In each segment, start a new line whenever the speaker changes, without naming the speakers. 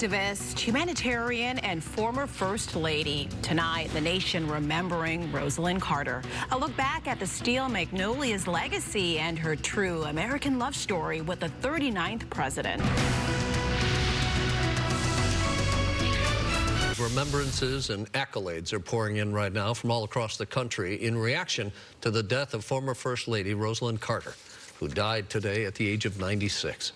activist, humanitarian, and former First Lady. Tonight, the nation remembering Rosalyn Carter. A look back at the Steel Magnolia's legacy and her true American love story with the 39th president.
Remembrances and accolades are pouring in right now from all across the country in reaction to the death of former First Lady Rosalyn Carter, who died today at the age of 96.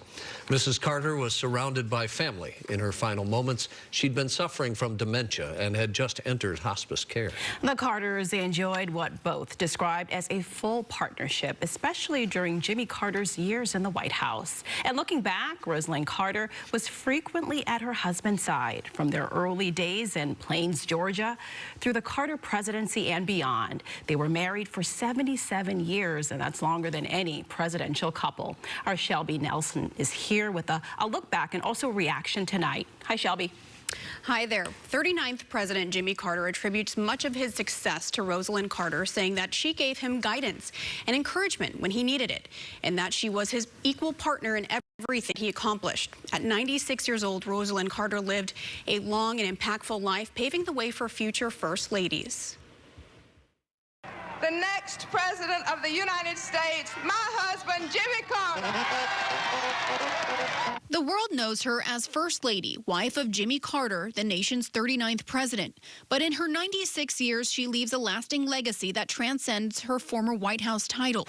Mrs. Carter was surrounded by family in her final moments. She'd been suffering from dementia and had just entered hospice care.
The Carters enjoyed what both described as a full partnership, especially during Jimmy Carter's years in the White House. And looking back, Rosalyn Carter was frequently at her husband's side from their early days in Plains, Georgia, through the Carter presidency and beyond. They were married for 77 years, and that's longer than any presidential couple. Our Shelby Nelson is here with a look back and also reaction tonight. Hi, Shelby.
Hi there. 39th President Jimmy Carter attributes much of his success to Rosalyn Carter, saying that she gave him guidance and encouragement when he needed it, and that she was his equal partner in everything he accomplished. At 96 years old, Rosalyn Carter lived a long and impactful life, paving the way for future First Ladies.
The next President of the United States, my husband, Jimmy Carter.
The world knows her as First Lady, wife of Jimmy Carter, the nation's 39th president. But in her 96 years, she leaves a lasting legacy that transcends her former White House title.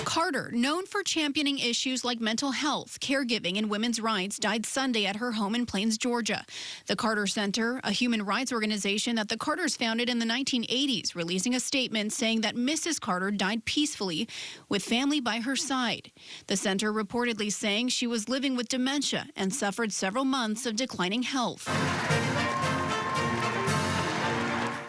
Carter, known for championing issues like mental health, caregiving, and women's rights, died Sunday at her home in Plains, Georgia. The Carter Center, a human rights organization that the Carters founded in the 1980s, releasing a statement saying that Mrs. Carter died peacefully with family by her side. The center reportedly saying she was living with dementia and suffered several months of declining health.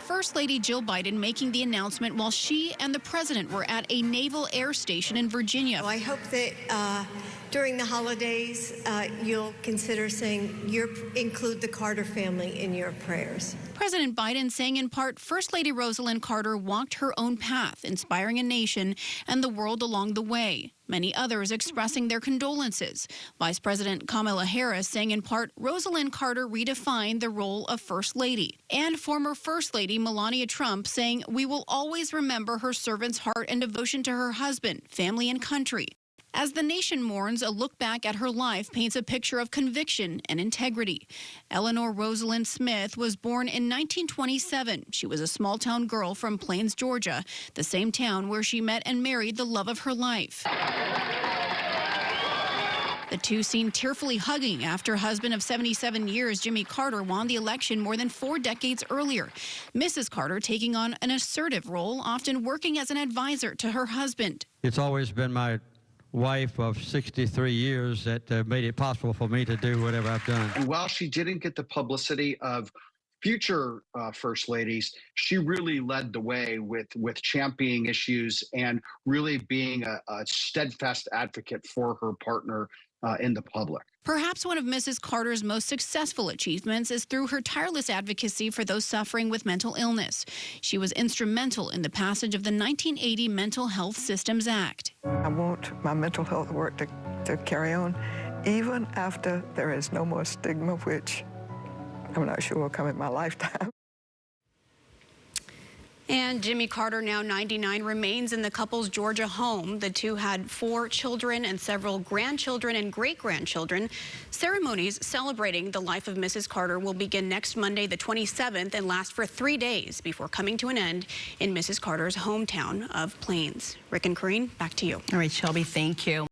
First Lady Jill Biden making the announcement while she and the president were at a naval air station in Virginia.
I hope that during the holidays you'll consider saying include the Carter family in your prayers.
President Biden saying in part, First Lady Rosalyn Carter walked her own path, inspiring a nation and the world along the way. Many others expressing their condolences. Vice President Kamala Harris saying in part, Rosalyn Carter redefined the role of First Lady. And former First Lady Melania Trump saying, we will always remember her servant's heart and devotion to her husband, family, and country. As the nation mourns, a look back at her life paints a picture of conviction and integrity. Eleanor Rosalyn Smith was born in 1927. She was a small-town girl from Plains, Georgia, the same town where she met and married the love of her life. The two seen tearfully hugging after husband of 77 years, Jimmy Carter, won the election more than 4 decades earlier. Mrs. Carter taking on an assertive role, often working as an advisor to her husband.
It's always been my wife of 63 years that made it possible for me to do whatever I've done.
And while she didn't get the publicity of future First Ladies, she really led the way with championing issues and really being a steadfast advocate for her partner in the public.
Perhaps one of Mrs. Carter's most successful achievements is through her tireless advocacy for those suffering with mental illness. She was instrumental in the passage of the 1980 Mental Health Systems Act.
I want my mental health work to carry on, even after there is no more stigma, which I'm not sure will come in my lifetime.
And Jimmy Carter, now 99, remains in the couple's Georgia home. The two had 4 children and several grandchildren and great-grandchildren. Ceremonies celebrating the life of Mrs. Carter will begin next Monday, the 27th, and last for 3 days before coming to an end in Mrs. Carter's hometown of Plains. Rick and Corrine, back to you.
All right, Shelby, thank you.